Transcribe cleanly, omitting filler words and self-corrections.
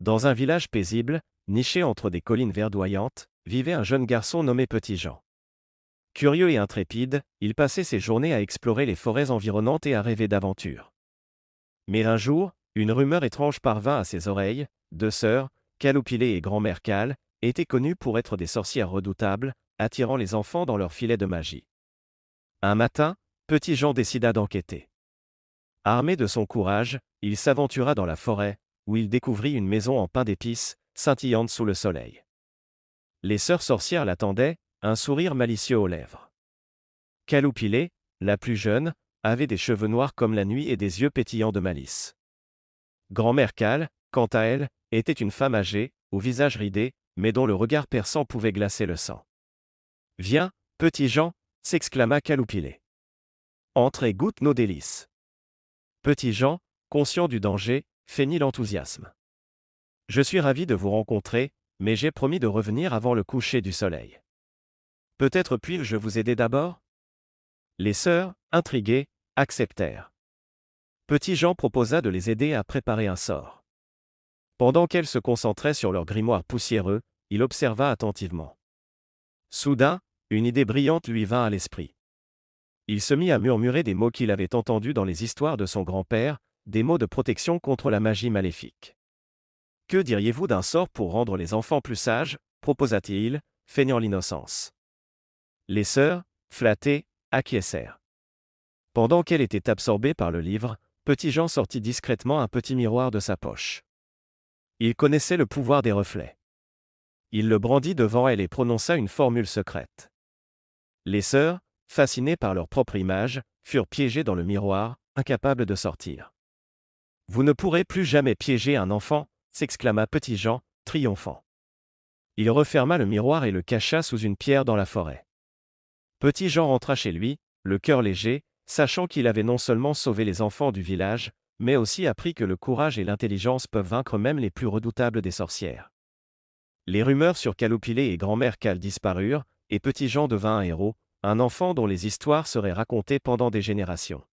Dans un village paisible, niché entre des collines verdoyantes, vivait un jeune garçon nommé Petit Jean. Curieux et intrépide, il passait ses journées à explorer les forêts environnantes et à rêver d'aventures. Mais un jour, une rumeur étrange parvint à ses oreilles. Deux sœurs, Caloupilé et Grand-mère Cale, étaient connues pour être des sorcières redoutables, attirant les enfants dans leurs filets de magie. Un matin, Petit Jean décida d'enquêter. Armé de son courage, il s'aventura dans la forêt, où il découvrit une maison en pain d'épices, scintillante sous le soleil. Les sœurs sorcières l'attendaient, un sourire malicieux aux lèvres. Caloupilé, la plus jeune, avait des cheveux noirs comme la nuit et des yeux pétillants de malice. Grand-mère Cale, quant à elle, était une femme âgée, au visage ridé, mais dont le regard perçant pouvait glacer le sang. « Viens, Petit Jean !» s'exclama Caloupilé. « Entre et goûte nos délices. » Petit Jean, conscient du danger, feignit l'enthousiasme. « Je suis ravi de vous rencontrer, mais j'ai promis de revenir avant le coucher du soleil. Peut-être puis-je vous aider d'abord ?» Les sœurs, intriguées, acceptèrent. Petit Jean proposa de les aider à préparer un sort. Pendant qu'elles se concentraient sur leur grimoire poussiéreux, il observa attentivement. Soudain, une idée brillante lui vint à l'esprit. Il se mit à murmurer des mots qu'il avait entendus dans les histoires de son grand-père, des mots de protection contre la magie maléfique. « Que diriez-vous d'un sort pour rendre les enfants plus sages ?» proposa-t-il, feignant l'innocence. Les sœurs, flattées, acquiescèrent. Pendant qu'elle était absorbée par le livre, Petit Jean sortit discrètement un petit miroir de sa poche. Il connaissait le pouvoir des reflets. Il le brandit devant elle et prononça une formule secrète. Les sœurs, fascinées par leur propre image, furent piégées dans le miroir, incapables de sortir. « Vous ne pourrez plus jamais piéger un enfant !» s'exclama Petit Jean, triomphant. Il referma le miroir et le cacha sous une pierre dans la forêt. Petit Jean rentra chez lui, le cœur léger, sachant qu'il avait non seulement sauvé les enfants du village, mais aussi appris que le courage et l'intelligence peuvent vaincre même les plus redoutables des sorcières. Les rumeurs sur Caloupilé et Grand-mère Cale disparurent, et Petit Jean devint un héros, un enfant dont les histoires seraient racontées pendant des générations.